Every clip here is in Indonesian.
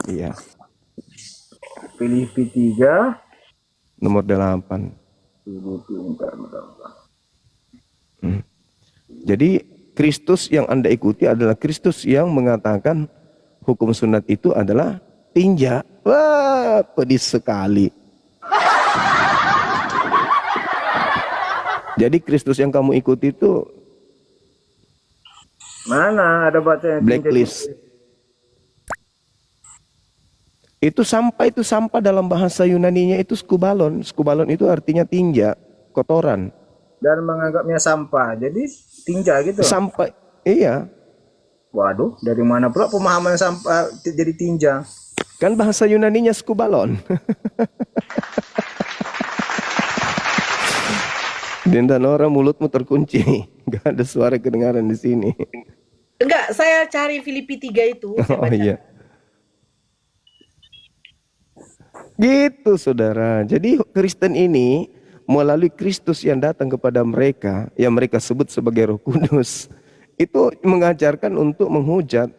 Iya. Filipi 3 Nomor 8. Filipi, bentar. Jadi Kristus yang Anda ikuti adalah Kristus yang mengatakan hukum sunat itu adalah tinja. Wah, pedis sekali. Jadi Kristus yang kamu ikuti itu Mana ada bacanya blacklist. Itu sampah dalam bahasa Yunaninya itu skubalon. Skubalon itu artinya tinja, kotoran. Dan menganggapnya sampah. Jadi tinja gitu. Sampai iya. Waduh, dari mana pula pemahaman sampah jadi tinja? Kan bahasa Yunaninya skubalon. Dindanora, mulutmu terkunci. Gak ada suara kedengaran di sini. Enggak, saya cari Filipi 3 itu. Saya Oh baca. iya. Gitu saudara. Jadi Kristen ini melalui Kristus yang datang kepada mereka, yang mereka sebut sebagai Roh Kudus, itu mengajarkan untuk menghujat,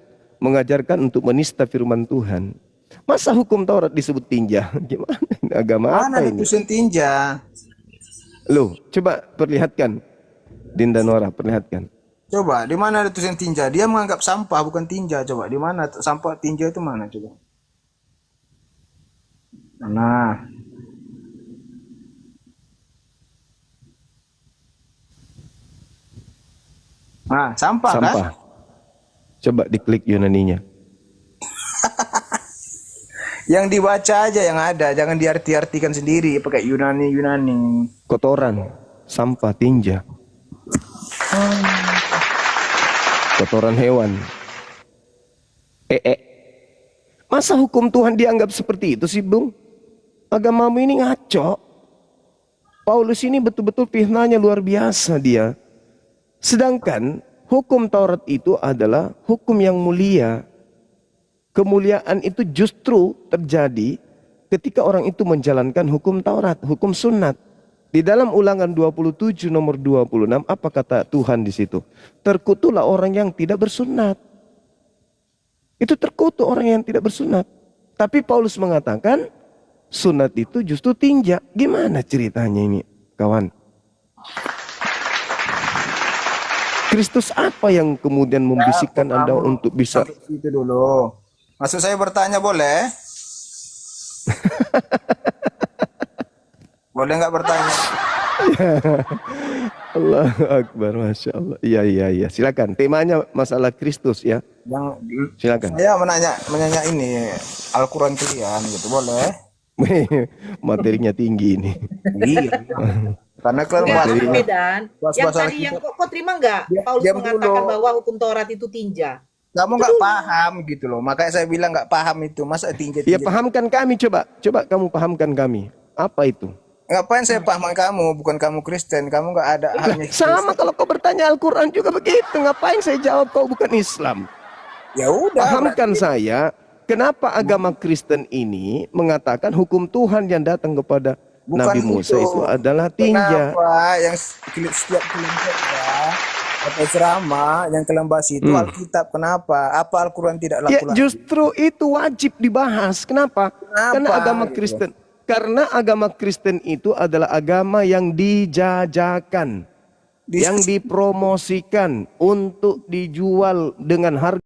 mengajarkan untuk menista firman Tuhan. Masa hukum Taurat disebut tinja? Gimana ini? Agama Mana apa ada ini? tulisan tinja? Loh, coba perlihatkan. Dinda Nora, perlihatkan. Coba, di mana ada tulisan tinja? Dia menganggap sampah bukan tinja. Coba, di mana sampah tinja itu mana? Coba. Nah, sampah kan? Sampah. Coba diklik Yunaninya. Yang dibaca aja yang ada, jangan diarti-artikan sendiri pakai Yunani. Kotoran, sampah, tinja. Kotoran hewan. Masa hukum Tuhan dianggap seperti itu sih, Bung? Agamamu ini ngaco. Paulus ini betul-betul fitnahnya luar biasa dia. Sedangkan hukum Taurat itu adalah hukum yang mulia. Kemuliaan itu justru terjadi ketika orang itu menjalankan hukum Taurat, hukum sunat. Di dalam Ulangan 27 nomor 26, apa kata Tuhan di situ? Terkutuklah orang yang tidak bersunat. Itu terkutuk orang yang tidak bersunat. Tapi Paulus mengatakan sunat itu justru tinja. Gimana ceritanya ini, kawan? Kristus apa yang kemudian membisikkan Anda untuk bisa Itu dulu. Maksud saya bertanya boleh? Boleh nggak bertanya? Allahu Akbar, Masya Allah. Iya. Silakan. Temanya masalah Kristus ya. Silakan. Saya menanya ini Al-Quran kalian gitu, boleh? Materinya tinggi ini. Iya. Karena kalian Enggak, bahas- Mas Medan. bahas Yang masalah tadi kita. yang kok terima enggak? Paulus diam mengatakan dulu. bahwa hukum Taurat itu tinja. kamu nggak paham gitu loh. Makanya saya bilang nggak paham itu. Masa tinja? Ya pahamkan kami, coba kamu pahamkan kami. Apa itu? Ngapain saya paham kamu? Bukan kamu Kristen. Kamu nggak ada haknya. Sama kalau kau bertanya Al-Quran juga begitu. Ngapain saya jawab kau bukan Islam? Ya udah. Pahamkan saya, kenapa agama Kristen ini mengatakan hukum Tuhan yang datang kepada Bukan Nabi Musa itu adalah tinja. Kenapa yang setiap kelompok atau ceramah yang kalian bahas itu Alkitab? Kenapa? Apa Al-Quran tidak Ya laku lagi? justru itu wajib dibahas. Kenapa? Karena agama gitu? Kristen. Karena agama Kristen itu adalah agama yang dijajakan, yang dipromosikan untuk dijual dengan harga.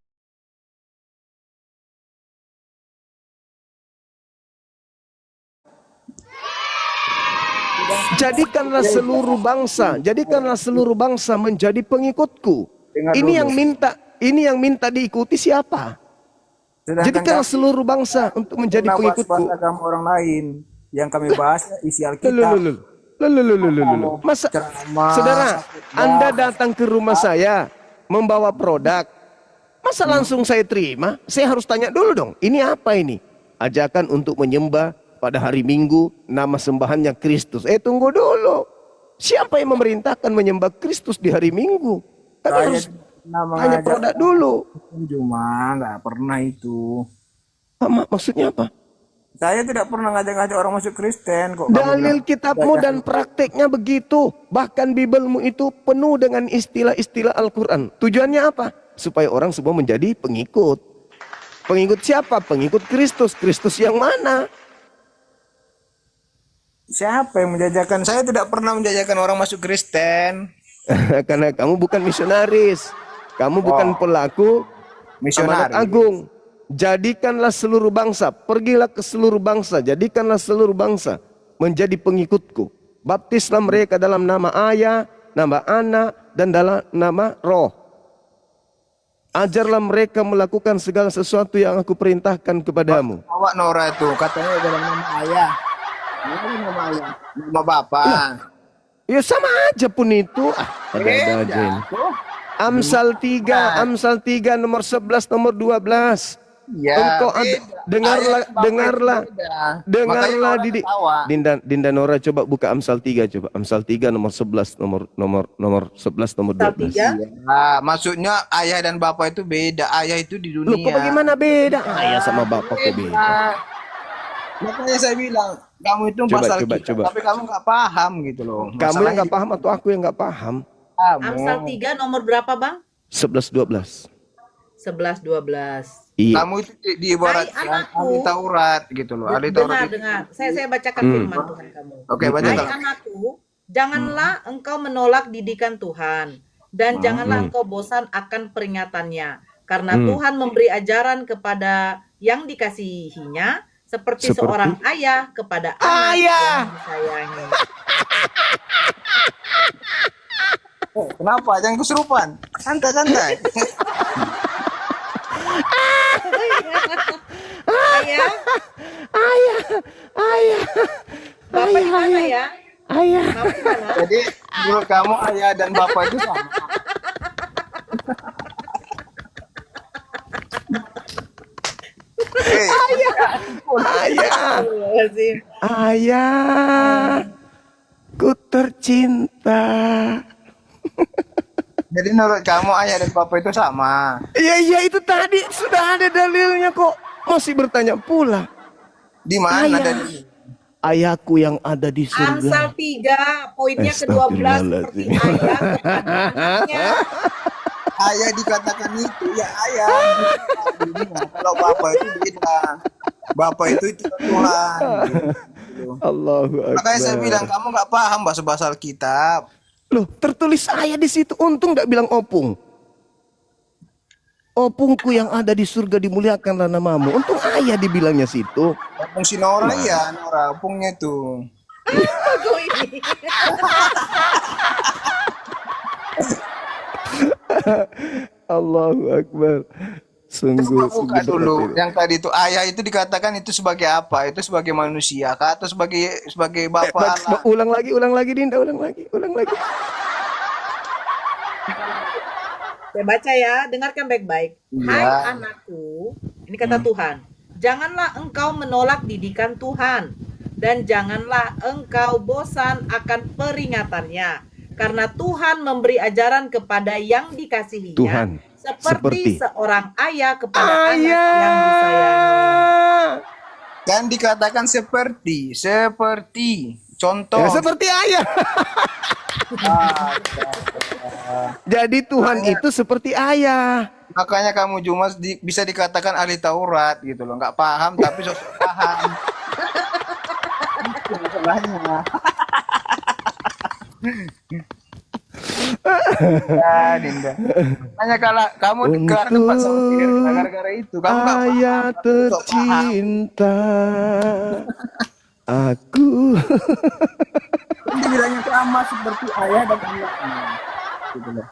Jadikanlah seluruh bangsa menjadi pengikutku. Dengar Ini dulu. yang minta diikuti siapa? Sedangkan Jadikanlah seluruh bangsa untuk menjadi pernah bahas pengikutku. agama orang lain. Yang kami bahas isi Alkitab. Loh. Masa, Ceramah, saudara, khotbah. Anda datang ke rumah saya membawa produk, masa langsung saya terima? Saya harus tanya dulu dong, ini apa ini? Ajakan untuk menyembah pada hari Minggu, nama sembahannya Kristus. Tunggu dulu. Siapa yang memerintahkan menyembah Kristus di hari Minggu? Kami Saya harus nama tanya ngajak produk dulu. cuma nggak pernah itu. Maksudnya apa? Saya tidak pernah ngajak-ngajak orang masuk Kristen kok. Kamu Dalil bilang, kitabmu dan prakteknya begitu. Bahkan Bibelmu itu penuh dengan istilah-istilah Al-Quran. Tujuannya apa? Supaya orang semua menjadi pengikut. Pengikut siapa? Pengikut Kristus. Kristus yang mana? Siapa yang menjajakan? Saya tidak pernah menjajakan orang masuk Kristen. Karena kamu bukan misionaris. Kamu bukan Oh, pelaku amanat misionaris. agung. Jadikanlah seluruh bangsa. Pergilah ke seluruh bangsa. Jadikanlah seluruh bangsa menjadi pengikutku. Baptislah mereka dalam nama Ayah, nama Anak, dan dalam nama Roh. Ajarlah mereka melakukan segala sesuatu yang aku perintahkan kepadamu. Awak Nora itu katanya dalam nama ayah. Ini nama ayah. Nama bapak. Ya sama aja pun itu. Ada-ada aja Beda. ini. Tuh. Amsal 3 nomor 11 nomor 12. Ya, Engkau ada, beda. dengarlah, Ayah dan bapak dengarlah, itu beda. Makanya dengarlah orang Didik. ketawa. Dinda Nora coba buka Amsal 3 coba. Amsal 3 nomor 11 nomor 11 nomor Pasal 12. 3. Nah, maksudnya ayah dan bapak itu beda. Ayah itu di Loh, kok dunia. bagaimana beda? Ayah sama bapak kok beda? Beda. Makanya saya bilang kamu itu Coba, pasal coba, kita, coba. tapi kamu nggak paham gitu loh. Kamu yang Masalahnya nggak paham atau aku yang nggak paham? kamu. Amsal 3 nomor berapa, Bang? 11 12. 11 12. Iya. Kamu itu diibaratkan Hai anakku. ahli Taurat gitu loh. Ahli Taurat Dengar, itu. Saya bacakan firman Tuhan kamu. Oke, Hai bacakan. anakku, janganlah engkau menolak didikan Tuhan, dan janganlah engkau bosan akan peringatannya, karena Tuhan memberi ajaran kepada yang dikasihinya, seperti seorang ayah kepada anak yang disayangi. Kenapa? Jangan kesurupan. Santai-santai. Ayah, Bapak di mana ya? Bapak di mana? Jadi menurut kamu ayah dan bapak itu sama. Ayah, Astagfirullahaladzim. ayah, ku tercinta. Jadi menurut kamu ayah dan bapak itu sama. Iya itu tadi sudah ada dalilnya kok. Masih bertanya pula. Di mana Ayah. dari Ayahku yang ada di surga. Amsal 3 poinnya ke-12 seperti ayah kepada anaknya. ayah dikatakan itu ya ayah. Kalau bapak itu beda. Bapak itu Tuhan. Gitu. Allahu Akbar. Makanya saya bilang kamu nggak paham bahasa Alkitab. Loh, tertulis ayah di situ. Untung nggak bilang opung. Opungku yang ada di surga dimuliakanlah namamu. Untung ayah dibilangnya situ. Opung si Nora ya, Nora, opungnya itu. Aku ini. Allahu Akbar. Sungguh, Buka sungguh dulu. berat ini. Yang tadi itu ayah itu dikatakan itu sebagai apa? Itu sebagai manusia kah atau sebagai bapak Allah? Ulang lagi Dinda, ulang lagi. Saya baca ya, dengarkan baik-baik. Iya. Hai anakku, ini kata Tuhan, janganlah engkau menolak didikan Tuhan, dan janganlah engkau bosan akan peringatannya, karena Tuhan memberi ajaran kepada yang dikasihinya, Tuhan, seperti seorang ayah kepada anak yang disayangi. Kan dikatakan seperti. Contoh. Ya, seperti ayah. Jadi Tuhan itu seperti ayah. Makanya kamu cuma bisa dikatakan ahli Taurat gitu loh. Nggak paham tapi sosok paham. Itu masalahnya. Ya, Dinda. Hanya kalau kamu dekat tempat sama Fir, gara-gara itu kamu nggak paham. Ayah tapi sosok paham. tercinta. Aku. Kan dibilangnya sama seperti ayah dan anaknya. Gitu loh.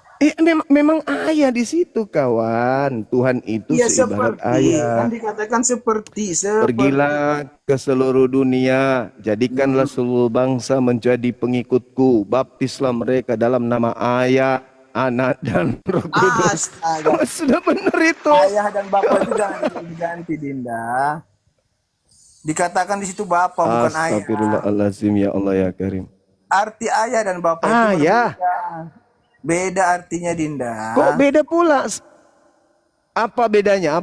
Memang ayah di situ kawan. Tuhan itu Iya seibarat seperti. ayah. Kan dikatakan seperti. Pergilah ke seluruh dunia, jadikanlah seluruh bangsa menjadi pengikutku. Baptislah mereka dalam nama Ayah, Anak, dan Roh Kudus. Astaga. Sudah benar itu. Ayah dan bapak itu jangan diganti, Dinda. Dikatakan di situ bapak bukan ayah. Astagfirullahaladzim ya Allah ya Karim. Arti ayah dan bapak itu Ayah. berbeda. Beda artinya, Dinda. Kok beda pula? Apa bedanya?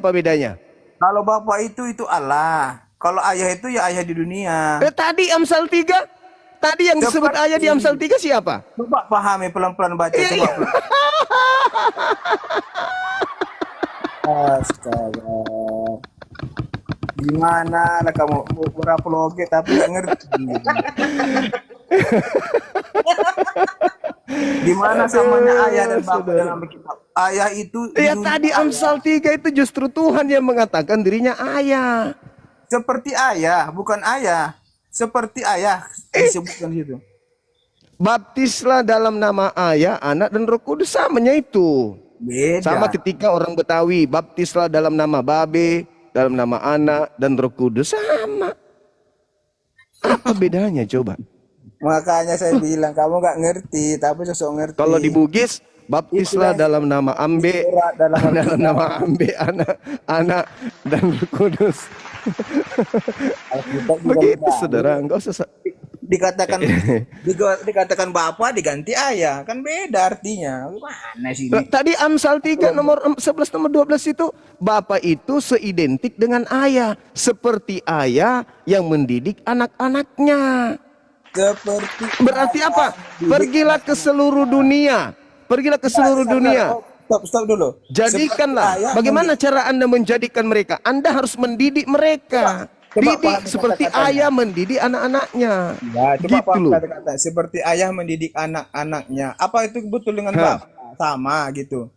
Kalau bapak itu Allah. Kalau ayah itu ya ayah di dunia. Tadi Amsal 3. Tadi yang disebut Seperti- ayah di Amsal 3 siapa? Coba pahami pelan-pelan baca. Iya, Coba iya. pelan. Astaga. Gimana lah kamu mau berapologi tapi nggak ngerti. Gimana samanya ayah dan bapak Saudara. dalam kitab? Ayah itu di Ya dunia tadi ayah. Amsal 3 itu justru Tuhan yang mengatakan dirinya ayah. Seperti ayah, bukan ayah. Seperti ayah disebutkan di situ. Baptislah dalam nama Ayah, Anak, dan Roh Kudus, samanya itu. Sama Beda. ketika orang Betawi, baptislah dalam nama Babe, dalam nama Anak, dan Roh Kudus, sama. Apa bedanya coba? Makanya saya bilang kamu nggak ngerti, tapi sosok ngerti. Kalau di Bugis, baptislah Itulah dalam nama Ambe, surat dalam dalam Alkitab. nama Ambe, Anak, dan Roh Kudus. Alkitab juga Begitu beda. saudara, enggak usah. Dikatakan dikatakan bapak diganti ayah, kan beda artinya. Gimana sih ini? Tadi Amsal 3 nomor 11 nomor 12 itu, Bapak itu seidentik dengan ayah, seperti ayah yang mendidik anak-anaknya. Seperti Berarti apa? Pergilah ke seluruh dunia. Pergilah ke seluruh dunia. Stop dulu. Jadikanlah. Seperti ayah Bagaimana cara Anda menjadikan mereka? Anda harus mendidik mereka. Coba Didik pahami seperti kata-katanya. ayah mendidik anak-anaknya. Ya, coba Gitu paham loh. kata-kata seperti ayah mendidik anak-anaknya. Apa itu betul dengan bapak? Sama gitu.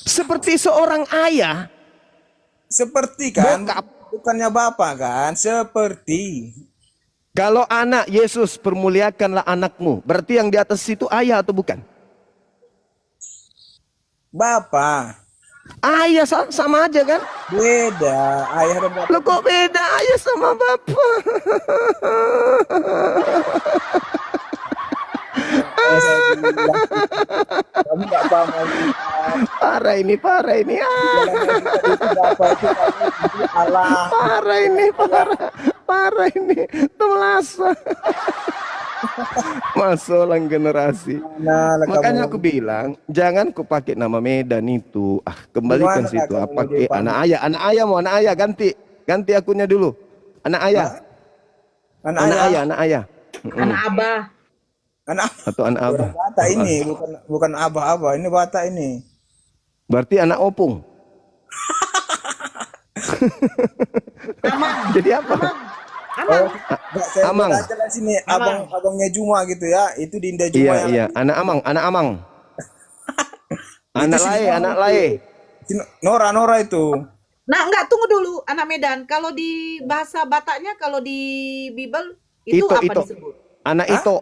Seperti seorang ayah. Seperti kan, Bokap. bukannya bapak kan? Seperti Kalau anak Yesus, permuliakanlah anakmu. Berarti yang di atas itu ayah atau bukan? bapak. Ayah sama aja kan? Beda, ayah dan bapak. Lo kok beda ayah sama bapak? Saya bilang, kamu nggak paham lagi. Parah ini, parah ini. Dalam Alkitab itu bapak itu kamu itu Allah. Parah ini, parah ini. Temelasa. Masalah generasi. Nah, lah Makanya kamu aku bilang, jangan kau pakai nama Medan itu. Kembalikan Gimana situ. kamu Apa mau dipanggil? anak ayah mau anak ayah ganti akunnya dulu. Anak ayah, anak anak ayah, ayah, anak ayah. Anak abah. anak Atau anak abah. Batak ini bukan abah-abah, ini Batak ini. Berarti anak opung. Amang. Jadi apa? Amang. Nggak, saya mau Amang. tanya lah sini, abangnya Juma gitu ya, itu di Indah Juma Iya, yang iya. Anak amang, anak amang. Anak si lae, Nora anak itu. lae. Si Nora itu. Nah, enggak, tunggu dulu, anak Medan. Kalau di bahasa Bataknya, kalau di Bible, itu apa Ito. disebut? Anak Hah? itu.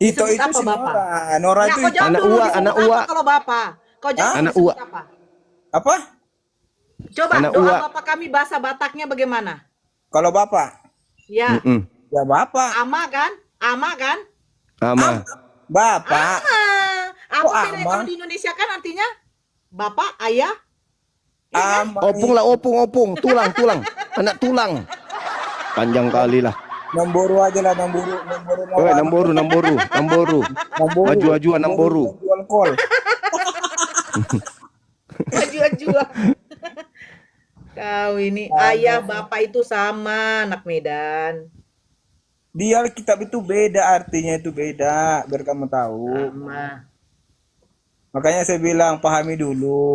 Itu Disebut apa, si Bapak? Nora. Nora Nah, itu kau jawab anak dulu, uwa, disebut anak apa uwa. kalau Bapak? Kau jawab Anak disebut uwa. apa? apa? Coba, Anak doa uwa. Bapak kami bahasa Bataknya bagaimana? Kalau bapak, Ya, Mm-mm. ya bapak. ama kan? Ama kan? Ama. Bapak. Apa Kok bedanya ama? kalau di Indonesia kan artinya bapak, ayah, Ama Opung lah, opung. Tulang. Anak tulang. Panjang kali lah. Namboru aja lah, namboru Oh, namboru. Maju-majuan namboru. Jual kol. baju-baju. Kau ini ayah bapak itu sama anak Medan. Di Alkitab itu beda, artinya itu beda, biar kamu tahu. Sama. Makanya saya bilang pahami dulu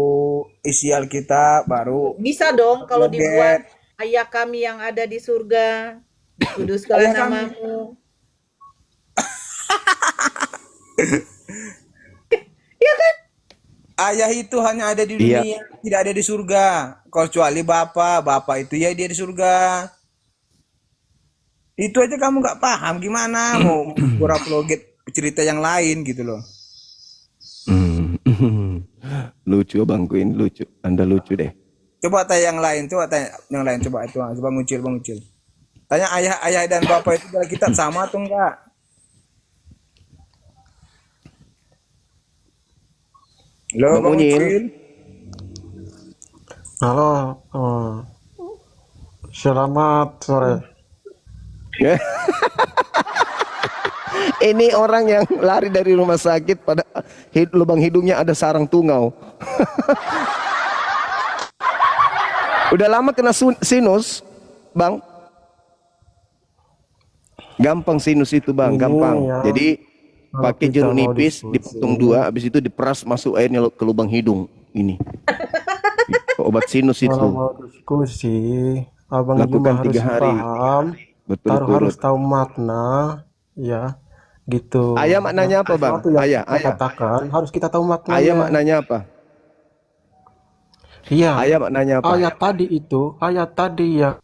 isi Alkitab baru. Bisa dong kalau Loget. dibuat ayah kami yang ada di surga, dikuduskanlah Ayah kami. namamu. Ayah itu hanya ada di Iya. dunia, tidak ada di surga. Kecuali bapak itu ya dia di surga. Itu aja kamu nggak paham, gimana mau pura-pura cerita yang lain gitu loh. Lucu abangku ini, lucu. Anda lucu deh. Coba tanya yang lain, coba itu, coba Bang Ucil. Tanya ayah dan bapak itu dalam kitab sama atau enggak? Halo, Bang Bang Ucil. Ucil. Halo, selamat sore. Ini orang yang lari dari rumah sakit pada lubang hidungnya ada sarang tungau. Udah lama kena sinus, Bang? Gampang sinus itu, Bang, gampang. ya. Jadi Kalau pakai kita jeruk mau nipis, diskusi. dipotong 2, habis itu diperas masuk airnya ke lubang hidung. ini. Obat sinus Kalau itu. mau diskusi, Abang Lakukan Juma harus 3 hari. paham, harus Berturut-turut. tahu makna, ya, gitu. Ayah maknanya apa, Bang? Sesuatu yang Ayah, kita ayah. katakan harus kita tahu Ayah maknanya. maknanya apa? Iya, Ayah maknanya apa? ayat tadi yang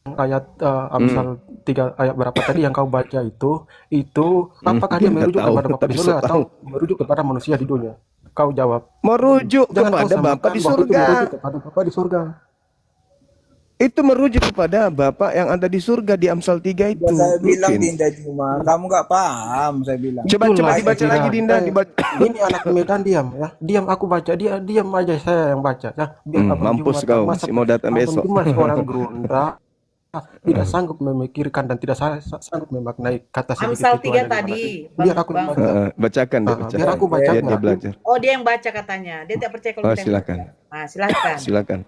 ayat Amsal 3 ayat berapa tadi yang kau baca itu apakah dia Nggak merujuk tahu, kepada Bapa tapi di surga so atau tahu. merujuk kepada manusia di dunia? Kau jawab. Merujuk Jangan kau kepada Bapa samakan di bahwa itu surga. merujuk kepada Bapa di surga. Itu merujuk kepada Bapa yang ada di surga di Amsal 3 Udah itu. saya bilang Mungkin. Dinda Juma, kamu nggak paham saya bilang. Coba Itulah dibaca saya lagi bilang. Dinda, dibaca. Ini anak Medan diam ya. Diam aku baca, dia diam aja saya yang baca ya. Biar Abang Mampus Juma kau, masa masih mau datang Abang besok. Juma seorang gerunda tidak sanggup memikirkan dan tidak sanggup memaknai kata sedikit Amsal itu 3 ada di mana. tadi, Biar Bang, aku Bang. baca. Bacakan deh, Biar bacakan. aku baca Biar dia berarti. belajar. Oh, dia yang baca katanya. Dia tidak percaya kalau Oh, kita yang baca. silakan. Nah, silakan. Silakan.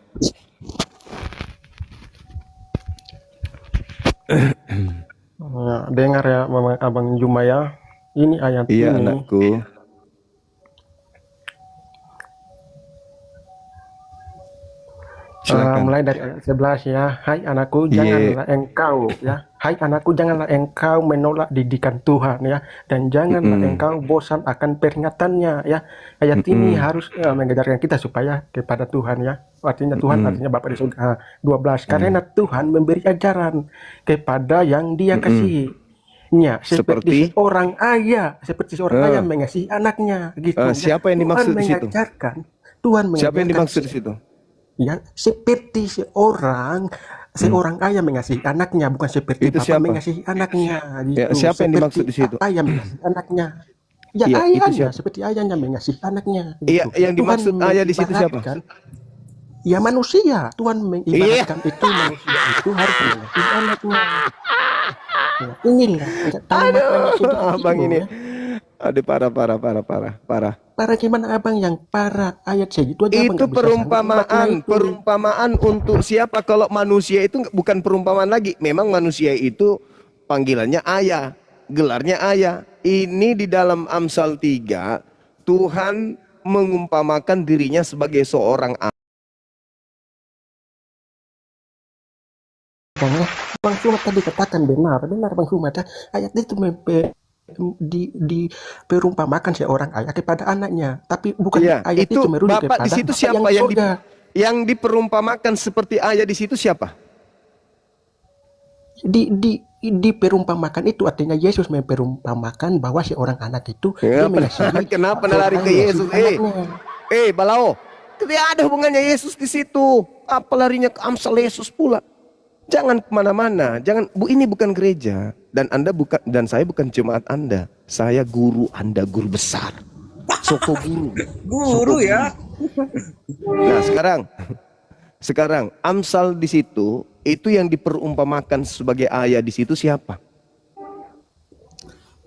Nah, dengar ya Abang Juma ya. Ini ayat Iya, ini. anakku. Silakan. Mulai dari ayat 11 ya. Hai anakku, Iya. janganlah engkau ya. Hai anakku, janganlah engkau menolak didikan Tuhan ya, dan janganlah engkau bosan akan peringatannya ya. Ayat ini harus mengajarkan kita supaya kepada Tuhan ya. Artinya Tuhan artinya Bapa di surga. 12. Karena Tuhan memberi ajaran kepada yang Dia kasihinya seperti seorang ayah, mengasihi anaknya gitu. Siapa yang dimaksud di situ? Tuhan Siapa yang mengajarkan dimaksud di situ? ya seperti seorang ayah mengasihi anaknya, bukan seperti Itu Bapak siapa? mengasihi anaknya gitu. Ya, siapa yang dimaksud di situ? Ayah mengasihi anaknya. Ya Iya, itu ayahnya siapa? seperti ayahnya mengasihi anaknya Iya, gitu. yang dimaksud Tuhan ayah di situ siapa? mengibaratkan, ya manusia. Tuhan mengibaratkan itu manusia itu harus mengasihi anaknya. Ya, inilah tahu maknanya sedikit Abang itu, ini. ya. Aduh, parah. Para gimana abang yang para ayat segitu aja abang Itu nggak bisa sanggup makna itu. perumpamaan untuk siapa? Kalau manusia itu bukan perumpamaan lagi. Memang manusia itu panggilannya ayah, gelarnya ayah. Ini di dalam Amsal 3, Tuhan mengumpamakan dirinya sebagai seorang ayah. Bang Sumat tadi katakan benar Bang Sumat ya. Ayat itu diperumpamakan seorang ayah kepada anaknya, tapi bukan Iya, ayat itu merujuk Bapak kepada di situ Bapak siapa yang surga. yang diperumpamakan seperti ayah di situ siapa? Diperumpamakan itu artinya Yesus memperumpamakan bahwa seorang anak itu dia mengasihi Kenapa seorang lari ke ayah Yesus? mengasihi anaknya. Balao. Tidak ada hubungannya Yesus di situ. Apa larinya ke Amsal Yesus pula? Jangan kemana-mana. Jangan. Ini bukan gereja. Dan Anda bukan, dan saya bukan jemaat Anda. Saya guru Anda, guru besar. Soko guru. Guru ya. Nah sekarang Amsal di situ itu yang diperumpamakan sebagai ayah di situ siapa?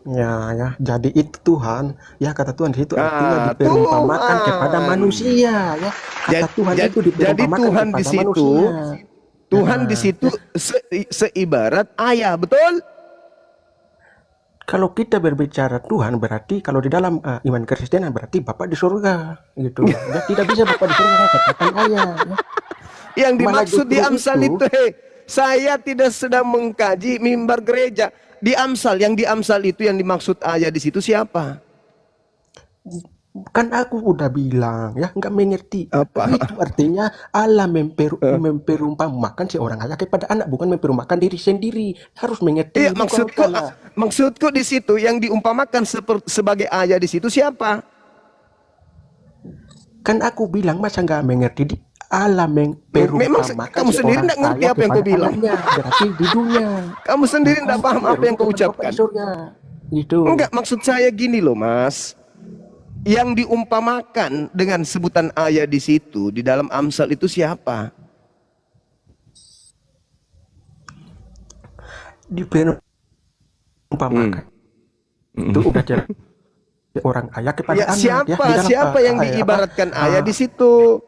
Ya, jadi itu Tuhan, ya kata Tuhan di situ artinya diperumpamakan kepada manusia, ya. Kata Tuhan itu diperumpamakan jadi Tuhan kepada di situ, manusia. Tuhan di situ seibarat ayah, betul? Kalau kita berbicara Tuhan berarti kalau di dalam iman Kristen berarti Bapak di surga, gitu. Ya, tidak bisa Bapak di surga katakan ayah. Ya. Yang dimaksud di Amsal itu, saya tidak sedang mengkaji mimbar gereja. Di Amsal itu yang dimaksud ayah di situ siapa? Kan aku udah bilang ya, nggak mengerti Apa? itu artinya Allah memperumpamakan seorang ayah kepada anak, bukan memperumpamakan diri sendiri. Harus mengerti. Iya, maksudku di situ yang diumpamakan sebagai ayah di situ siapa? Kan aku bilang masa nggak mengerti Allah memperumpamakan. Memang kamu sendiri tidak ngerti apa yang kau bilang. Berarti di dunia. Kamu sendiri tidak paham apa yang kau ucapkan. Gitu. Enggak, maksud saya gini loh Mas. Yang diumpamakan dengan sebutan ayah di situ di dalam Amsal itu siapa? Diperumpamakan. Itu udah jadi orang ayah kepada anak. Siapa yang diibaratkan ayah di situ?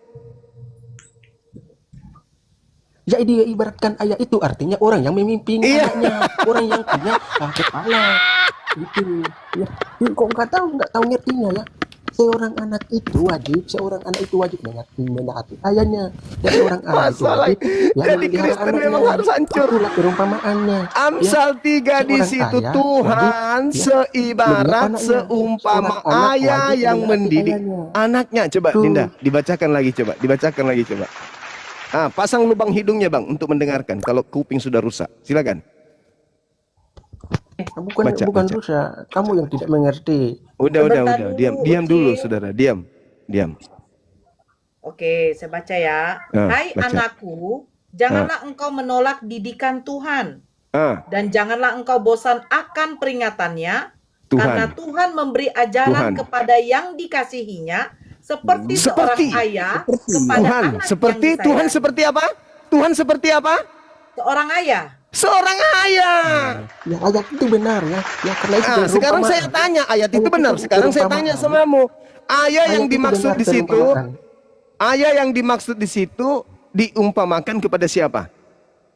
Ya dia ibaratkan ayah itu artinya orang yang memimpin anaknya, orang yang punya kepala gitu. Ya, kok nggak tahu ngertinya ya. seorang anak itu wajib menaati ayahnya, dan seorang ayah itu Masalah wajib yang jadi memelihara Kristen memang anaknya. harus hancur. Itulah perumpamaannya. Ya, Amsal 3 di seorang situ ayah Tuhan wajib seibarat anaknya. seumpama Seorang anak ayah wajib yang menaati mendidik ayahnya. anaknya. Coba Tuh. Dinda, dibacakan lagi coba. Pasang lubang hidungnya Bang untuk mendengarkan kalau kuping sudah rusak. Silakan. Bukan Baca. rusak, kamu yang tidak mengerti. Udah. Sebentar Diam Uci. dulu Saudara, diam. Oke, saya baca ya. Hai Baca. anakku, janganlah engkau menolak didikan Tuhan. Ah, Dan janganlah engkau bosan akan peringatannya, Tuhan. karena Tuhan memberi ajaran Tuhan. kepada yang dikasihinya, seperti seorang ayah Seperti. kepada Tuhan anak seperti yang Tuhan disayangi. seperti apa? Tuhan seperti apa? Seorang ayah. Seorang ayah. Ya, ayat itu benar ya. Ya, karena itu Sekarang perumpamaan. saya tanya, ayat itu Ayat benar. itu Sekarang saya perumpamaan. tanya samamu. Ayah yang Ayat itu dimaksud benar di situ, perumpamaan. ayah yang dimaksud di situ diumpamakan kepada siapa?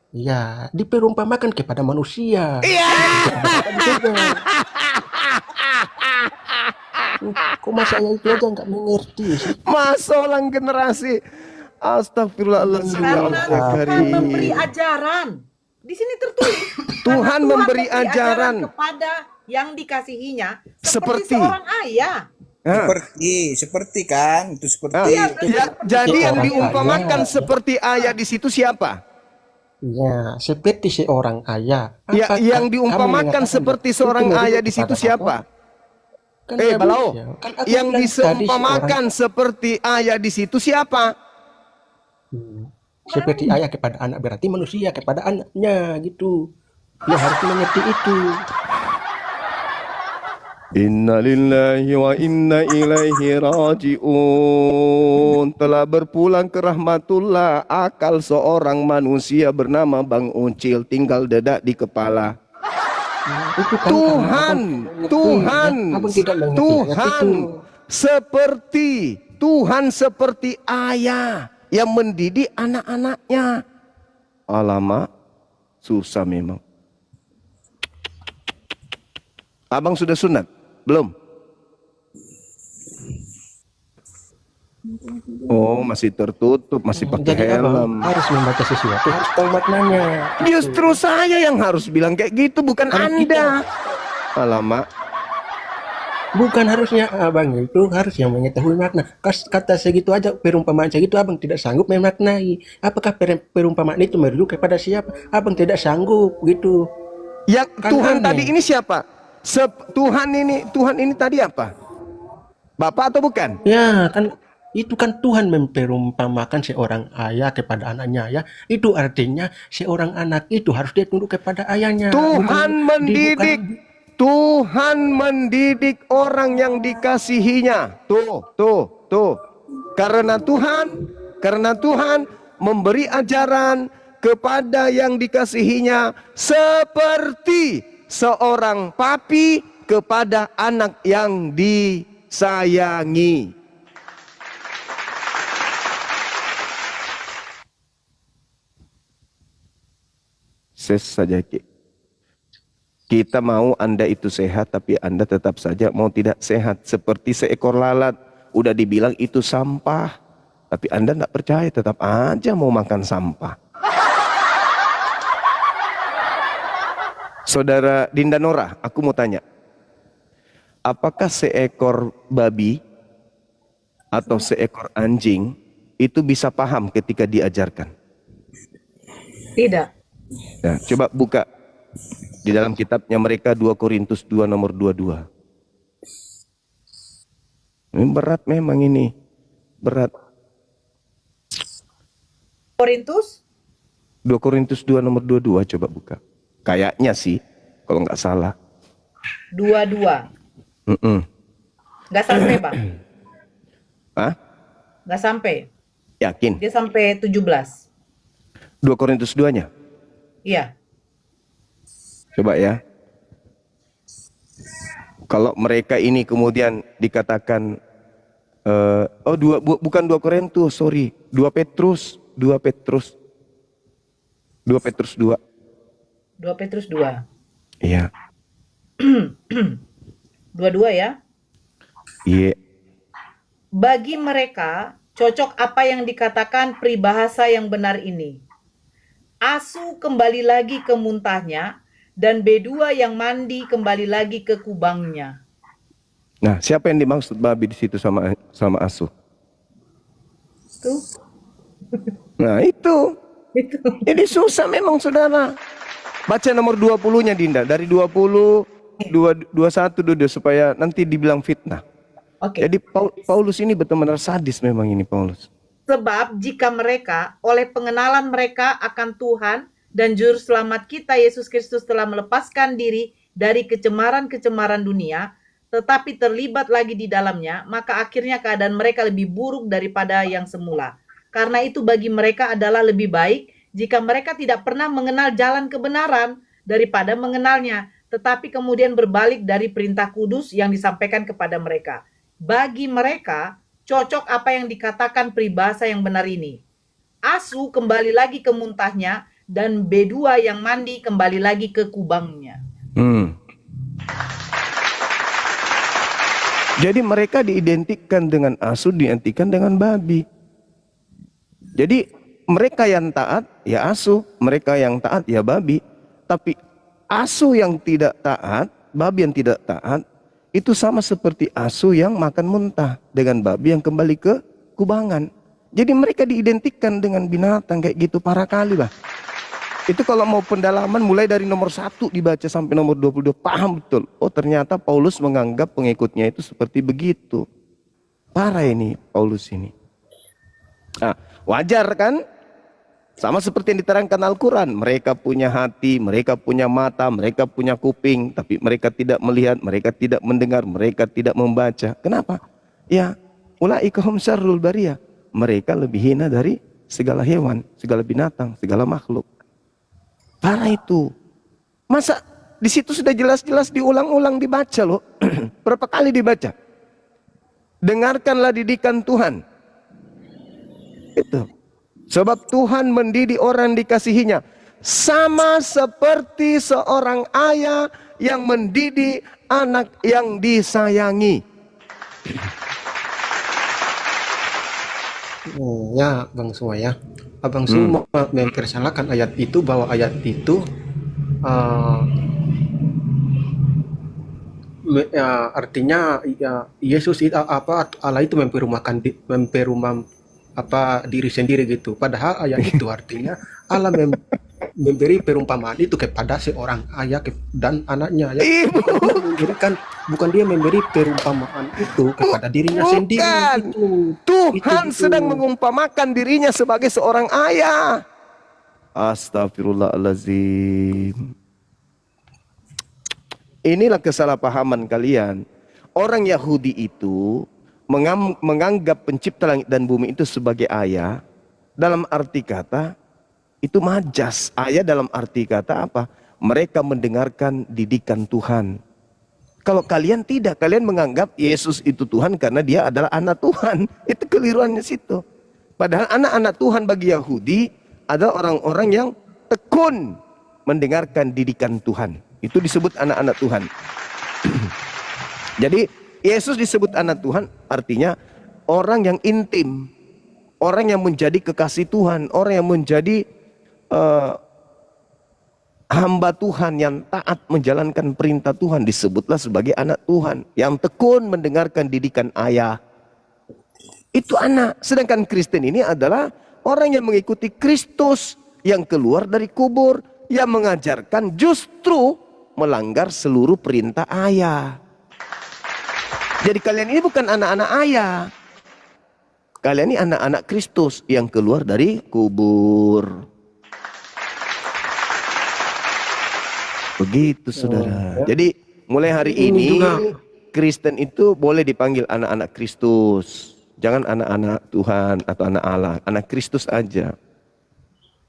Ya, diperumpamakan kepada manusia. Iya. Kok masa ayat itu aja nggak mengerti sih? Masolang generasi. Astagfirullahaladzim. Ya Karena Allah Tuhan Karim. memberi ajaran. Di sini tertulis. Tuhan Karena memberi ajaran kepada yang dikasihinya Seperti. seperti seorang ayah. Seperti kan, itu seperti. Jadi yang Orang diumpamakan ayah. seperti ayah di situ siapa? Ya, seperti seorang ayah. Ya, Apakah yang kamu diumpamakan mengatakan seperti itu seorang merujuk ayah di situ kepada siapa? apa? Kan ya, Balau. ya. Kan aku Yang bilang tadi diseumpamakan seperti ayah di situ siapa? seperti ayah kepada anak, berarti manusia kepada anaknya gitu. Ya harus mengerti itu. Inna lillahi wa inna ilaihi raji'un. Telah berpulang ke rahmatullah akal seorang manusia bernama Bang Ucil, tinggal dedak di kepala. Itu kan Tuhan, abang tidak mengerti ayat itu. Tuhan seperti ayah yang mendidik anak-anaknya. Alamak, susah memang. Abang sudah sunat? Belum? Oh, masih tertutup, masih pakai Jadi abang helm. harus membaca sesuatu, harus tahu maknanya. Justru saya yang harus bilang kayak gitu, bukan Anda. Alamak. Bukan harusnya abang itu harus yang mengetahui makna. Kata segitu aja, perumpamaan segitu abang tidak sanggup memaknai. Apakah perumpamaan itu merujuk kepada siapa? Abang tidak sanggup gitu. Yang Kan Tuhan aneh. tadi ini siapa? Tuhan ini tadi apa? Bapak atau bukan? Ya kan itu kan Tuhan memperumpamakan seorang ayah kepada anaknya ya. Itu artinya seorang anak itu harus dia tunduk kepada ayahnya. Tuhan mendidik orang yang dikasihinya. Tuh. Karena Tuhan memberi ajaran kepada yang dikasihinya seperti seorang papi kepada anak yang disayangi. Saja kita mau Anda itu sehat, tapi Anda tetap saja mau tidak sehat. Seperti seekor lalat, udah dibilang itu sampah, tapi Anda tidak percaya, tetap aja mau makan sampah. Saudara Dinda Nora, aku mau tanya, apakah seekor babi atau seekor anjing itu bisa paham ketika diajarkan? Tidak. Nah, coba buka di dalam kitabnya mereka 2 Korintus 2 nomor 22. Ini berat memang ini. Berat. Korintus 2 Korintus 2 nomor 22 coba buka. Kayaknya sih kalau nggak salah. 22. Nggak sampai, Bang. Hah? Nggak sampai. Yakin? Dia sampai 17. 2 Korintus 2-nya. Iya. Coba ya. Kalau mereka ini kemudian dikatakan bukan 2 Korintus, sorry. 2 Petrus 2. 2 Petrus 2. 2 Petrus 2. Iya. 22 ya. Iya. Bagi mereka, cocok apa yang dikatakan peribahasa yang benar ini. Asu kembali lagi ke muntahnya, dan B2 yang mandi kembali lagi ke kubangnya. Nah, siapa yang dimaksud babi di situ sama asu? Tuh, Nah, itu. itu. Jadi susah memang saudara. Baca nomor 20-nya Dinda. Dari 20, 21 dulu supaya nanti dibilang fitnah. Oke. Jadi Paulus ini benar-benar sadis memang ini Paulus. Sebab jika mereka oleh pengenalan mereka akan Tuhan dan Juru Selamat kita Yesus Kristus telah melepaskan diri dari kecemaran-kecemaran dunia, tetapi terlibat lagi di dalamnya, maka akhirnya keadaan mereka lebih buruk daripada yang semula. Karena itu bagi mereka adalah lebih baik jika mereka tidak pernah mengenal jalan kebenaran daripada mengenalnya, tetapi kemudian berbalik dari perintah kudus yang disampaikan kepada mereka. Bagi mereka, cocok apa yang dikatakan peribahasa yang benar ini. Asu kembali lagi ke muntahnya, dan B2 yang mandi kembali lagi ke kubangnya. Jadi mereka diidentikan dengan asu, diidentikan dengan babi. Jadi mereka yang taat ya asu, mereka yang taat ya babi. Tapi asu yang tidak taat, babi yang tidak taat, itu sama seperti asu yang makan muntah dengan babi yang kembali ke kubangan. Jadi mereka diidentikan dengan binatang kayak gitu parah kali lah. Itu kalau mau pendalaman mulai dari nomor 1 dibaca sampai nomor 22 paham betul. Oh ternyata Paulus menganggap pengikutnya itu seperti begitu. Parah ini Paulus ini. Nah, wajar kan? Sama seperti yang diterangkan Al-Quran. Mereka punya hati, mereka punya mata, mereka punya kuping. Tapi mereka tidak melihat, mereka tidak mendengar, mereka tidak membaca. Kenapa? Ya, ulaika hum syarrul bariyah. Mereka lebih hina dari segala hewan, segala binatang, segala makhluk. Parah itu. Masa di situ sudah jelas-jelas diulang-ulang dibaca loh. Berapa kali dibaca? Dengarkanlah didikan Tuhan. Itu. Sebab Tuhan mendidik orang dikasihinya sama seperti seorang ayah yang mendidik anak yang disayangi. Ya, Bang Sua ya. Abang Su mau mempersalahkan ayat itu bahwa ayat itu artinya ya, Yesus itu Allah itu diri sendiri gitu. Padahal ayat itu artinya Allah memberi perumpamaan itu kepada seorang ayah dan anaknya ya. Bukan dia memberi perumpamaan itu kepada dirinya sendiri gitu. Tuhan Itu. sedang mengumpamakan dirinya sebagai seorang ayah. Astagfirullahaladzim. Inilah kesalahpahaman kalian. Orang Yahudi itu menganggap pencipta langit dan bumi itu sebagai ayah. Dalam arti kata itu majas. Ayah dalam arti kata apa? Mereka mendengarkan didikan Tuhan. Kalau kalian tidak, kalian menganggap Yesus itu Tuhan karena dia adalah anak Tuhan. Itu keliruannya situ. Padahal anak-anak Tuhan bagi Yahudi adalah orang-orang yang tekun mendengarkan didikan Tuhan. Itu disebut anak-anak Tuhan. Jadi Yesus disebut anak Tuhan artinya orang yang intim, orang yang menjadi kekasih Tuhan, orang yang menjadi hamba Tuhan yang taat menjalankan perintah Tuhan disebutlah sebagai anak Tuhan yang tekun mendengarkan didikan ayah. Itu anak. Sedangkan Kristen ini adalah orang yang mengikuti Kristus yang keluar dari kubur, yang mengajarkan justru melanggar seluruh perintah ayah. Jadi kalian ini bukan anak-anak ayah. Kalian ini anak-anak Kristus yang keluar dari kubur. Begitu saudara. Jadi mulai hari ini Kristen itu boleh dipanggil anak-anak Kristus. Jangan anak-anak Tuhan atau anak Allah. Anak Kristus aja.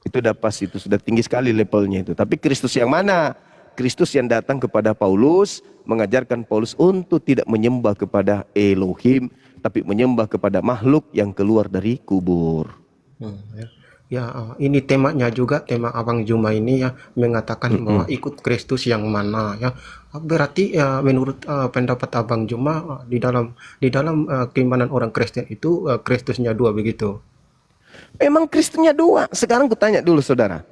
Itu udah pas, itu sudah tinggi sekali levelnya itu. Tapi Kristus yang mana? Kristus yang datang kepada Paulus, mengajarkan Paulus untuk tidak menyembah kepada Elohim, tapi menyembah kepada makhluk yang keluar dari kubur. Ya, ini temanya juga, tema Abang Juma ini ya, mengatakan bahwa ikut Kristus yang mana ya. Berarti ya menurut pendapat Abang Juma, di dalam keimanan orang Kristen itu Kristusnya dua begitu. Memang Kristusnya dua. Sekarang kutanya dulu saudara.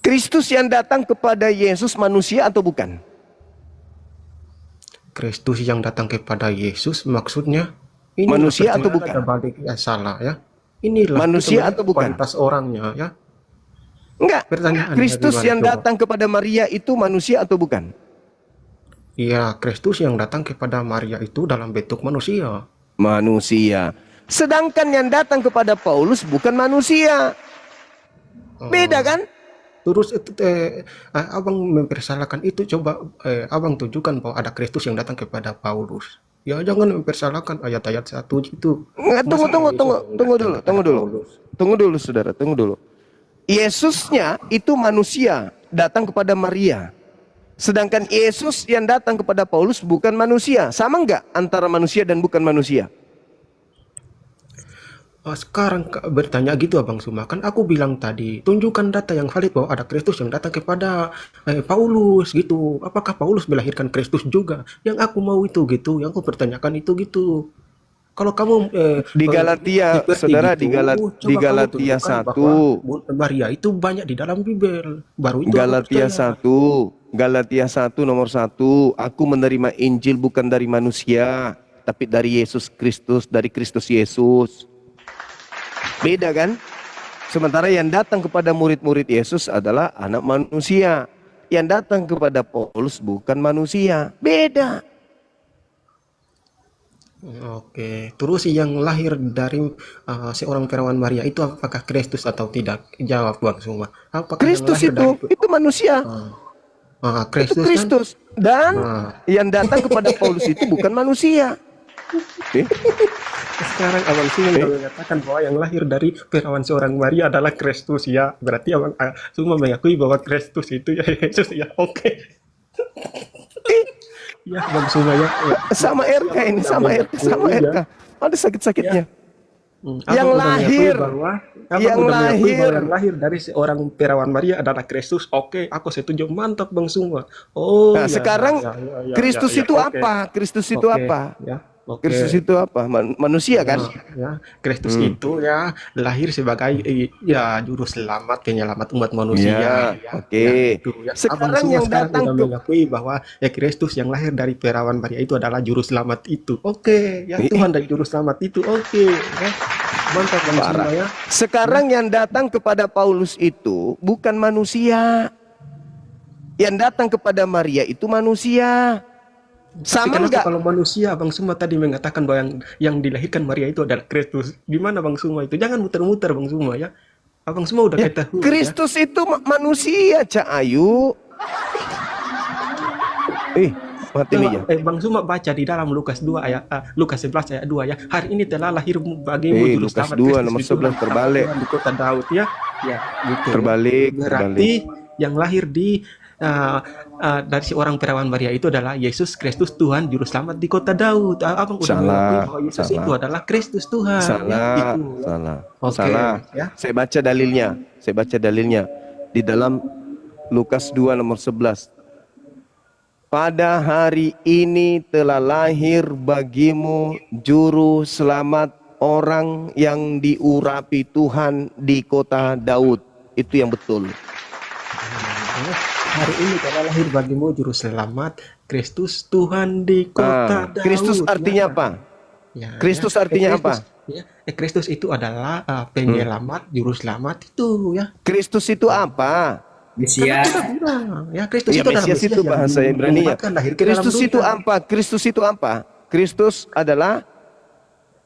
Kristus yang datang kepada Yesus manusia atau bukan? Kristus yang datang kepada Yesus maksudnya ini Manusia atau bukan? Balik ya salah ya. Inilah Manusia sebenarnya atau bukan? kualitas orangnya ya. Enggak. Pertanyaannya Kristus gimana, yang coba? datang kepada Maria itu manusia atau bukan? Iya, Kristus yang datang kepada Maria itu dalam bentuk manusia. Manusia. Sedangkan yang datang kepada Paulus bukan manusia. Beda kan? Terus abang mempersalahkan itu, coba abang tunjukkan bahwa ada Kristus yang datang kepada Paulus. Ya jangan mempersalahkan ayat-ayat 1 itu. Enggak, tunggu dulu saudara, tunggu dulu. Yesusnya itu manusia datang kepada Maria. Sedangkan Yesus yang datang kepada Paulus bukan manusia. Sama enggak antara manusia dan bukan manusia? Sekarang bertanya gitu Abang Suma, kan aku bilang tadi tunjukkan data yang valid bahwa ada Kristus yang datang kepada Paulus gitu. Apakah Paulus melahirkan Kristus juga? Yang aku mau itu gitu, yang aku pertanyakan itu gitu. Kalau kamu Di Galatia, seperti saudara, gitu, di coba kamu Galatia tunjukkan 1. bahwa Maria itu banyak di dalam Bible. Baru itu aku Galatia percaya. 1, Galatia 1 nomor 1. Aku menerima Injil bukan dari manusia, tapi dari Yesus Kristus, dari Kristus Yesus. Beda kan? Sementara yang datang kepada murid-murid Yesus adalah anak manusia. Yang datang kepada Paulus bukan manusia. Beda. Oke, terus yang lahir dari seorang perawan Maria itu apakah Kristus atau tidak? Jawab Bang Suma. Apakah yang Kristus lahir dari itu manusia. Itu Kristus kan? Kristus. Dan Nah. yang datang kepada Paulus itu bukan manusia. Sekarang Abang Suma mengatakan bahwa yang lahir dari perawan seorang Maria adalah Kristus ya. Berarti Abang Suma mengakui bahwa Kristus itu ya Yesus ya. Oke. Ya Bang Suma ya. Sama RK ini, sama RK, sama RK. Ada sakit-sakitnya. Yang Abang udah lahir, mengakui bahwa yang lahir dari seorang perawan Maria adalah Kristus. Oke, aku setuju. Mantap Bang Suma. Oh, Nah, ya, sekarang Kristus itu oke. apa? Kristus itu Oke, apa? ya, oke. Kristus itu apa? Manusia kan? Ya, Kristus itu ya lahir sebagai ya juru selamat, penyelamat umat manusia. Ya, oke. Ya, itu, ya. Sekarang Abang Suma yang sekarang datang udah ke mengakui bahwa ya Kristus yang lahir dari perawan Maria itu adalah juru selamat itu. Oke, ya Tuhan dari juru selamat itu. Oke, ya. Mantap Bang Suma ya. Sekarang yang datang kepada Paulus itu bukan manusia. Yang datang kepada Maria itu manusia. Sama Kenapa enggak? kalau manusia Bang Suma tadi mengatakan bahwa yang dilahirkan Maria itu adalah Kristus. Gimana Bang Suma itu? Jangan muter-muter Bang Suma ya. Abang Suma udah Ya, ketahui ya. Kristus itu manusia, Cak Ayu. Mati nih ya. Bang Suma baca di dalam Lukas 2 ayat Lukas 11 ayat 2 ya. Hari ini telah lahir bagimu juru Lukas selamat 2 Kristus nomor itu 11 terbalik. di kota Daud ya. Ya, gitu. Terbalik, Berarti yang lahir dari seorang perawan Maria itu adalah Yesus Kristus Tuhan juru selamat di kota Daud. Abang udah Salah, mengakui bahwa Yesus salah. itu adalah Kristus Tuhan. Salah, Ya, gitu. salah. Oke, Salah. ya. Saya baca dalilnya. Di dalam Lukas 2 nomor 11. Pada hari ini telah lahir bagimu juru selamat, orang yang diurapi Tuhan di kota Daud. Itu yang betul. Hari ini telah lahir bagimu juru selamat Kristus Tuhan di kota Daud. Kristus artinya Ya. apa? Ya, Kristus ya. artinya apa? Ya, Kristus itu adalah penyelamat, juru selamat itu ya. Kristus itu apa? Mesias. Ya, Kristus Ya, itu adalah Mesias itu yang bahasa Ibrani-nya. dinobatkan lahir ke dalam Kristus itu dunia. apa? Kristus itu apa? Kristus adalah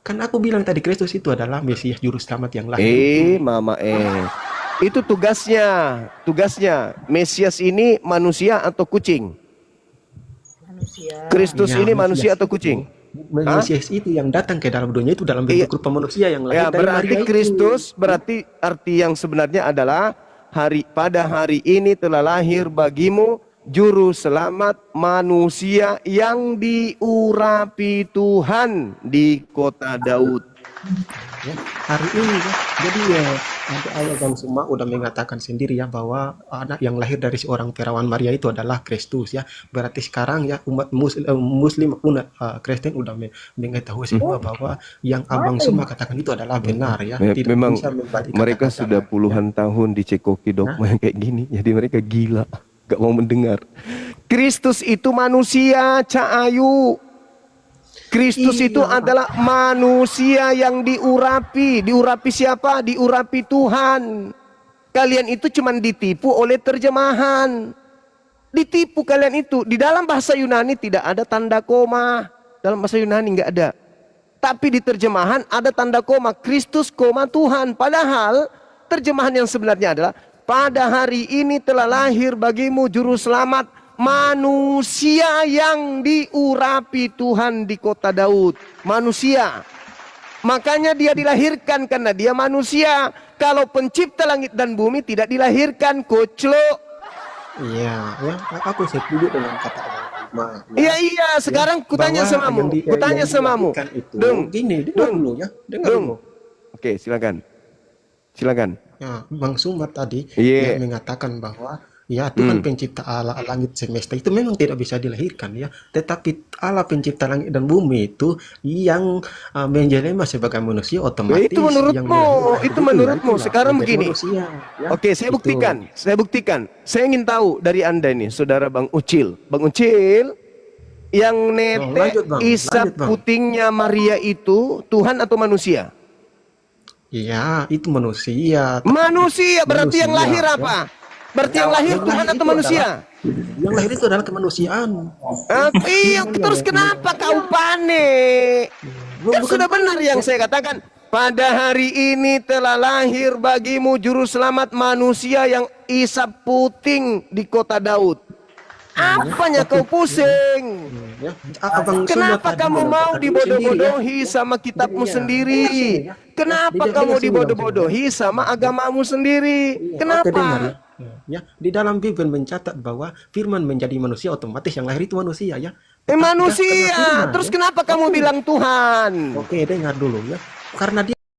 Kan aku bilang tadi Kristus itu adalah Mesias juru selamat yang lahir. Mama Itu tugasnya. Mesias ini manusia atau kucing? Manusia. Kristus Ya, ini Mesias manusia atau itu. kucing? Mesias itu yang datang ke dalam dunia itu dalam bentuk rupa manusia yang lahir Ya, dari berarti Maria itu. Kristus, berarti arti yang sebenarnya adalah pada hari ini telah lahir bagimu juru selamat manusia yang diurapi Tuhan di kota Daud. Ya, hari ini ya. Jadi ya Ada ayat yang semua udah mengatakan sendiri ya bahwa anak yang lahir dari seorang perawan Maria itu adalah Kristus ya. Berarti sekarang ya umat Muslim maupun Kristen udah mengetahui semua bahwa yang Abang semua katakan itu adalah benar ya. Tidak Memang bisa membalik mereka kata-kata sudah lagi, ya. puluhan tahun dicekoki dogma yang kayak gini, jadi mereka gila, gak mau mendengar. Kristus itu manusia, Cak Ayu. Kristus itu Iya. adalah manusia yang diurapi. Diurapi siapa? Diurapi Tuhan. Kalian itu cuma ditipu oleh terjemahan. Ditipu kalian itu. Di dalam bahasa Yunani tidak ada tanda koma. Dalam bahasa Yunani nggak ada. Tapi di terjemahan ada tanda koma. Kristus, koma Tuhan. Padahal terjemahan yang sebenarnya adalah pada hari ini telah lahir bagimu juru selamat, manusia yang diurapi Tuhan di kota Daud. Manusia. Makanya dia dilahirkan karena dia manusia. Kalau pencipta langit dan bumi tidak dilahirkan, koclo. Iya, ya, aku setuju dengan kata Abang Rima. Iya, sekarang kutanya Bahwa samamu. yang Kutanya samamu. dilahirkan itu, Dung, gini, dengar Dung, dulu ya, dengar Dung. dulu. Oke, silakan. Silakan. Ya, Bang Sumar tadi Iya. dia mengatakan bahwa ya Tuhan pencipta Allah langit semesta itu memang tidak bisa dilahirkan ya, tetapi Allah pencipta langit dan bumi itu yang menjelma sebagai manusia otomatis Itu menurutmu, yang dilahirkan. itu Betul, menurutmu. itulah Sekarang menjadi begini. manusia, ya. Oke, saya Itu. buktikan. Saya buktikan. Saya ingin tahu dari Anda ini, saudara Bang Ucil. Bang Ucil, yang lanjut, netek Bang. isap Lanjut, Bang. putingnya Maria itu Tuhan atau manusia? Iya, itu manusia. Manusia, berarti yang Manusia, lahir ya. apa? Berarti yang lahir Yang Tuhan lahir atau itu manusia? Yang lahir itu adalah kemanusiaan. Iya, terus kenapa kau panik? Kan sudah benar yang saya katakan. Pada hari ini telah lahir bagimu juru selamat manusia yang isap puting di kota Daud. Apanya kau pusing? Ya, Abang Sumar Kenapa tadi kamu mau mengatakan sendiri, ya. dibodoh-bodohi sama kitabmu Iya, sendiri? Kenapa Tidak, kamu dengar sini, dibodoh-bodohi sama agamamu sendiri? Iya, Kenapa? oke, dengar ya. Ya, di dalam Bible mencatat bahwa firman menjadi manusia, otomatis yang lahir itu manusia ya. Tetapi karena Manusia. firman, Terus ya. kenapa kamu bilang Tuhan? Oke, dengar dulu ya. Karena dia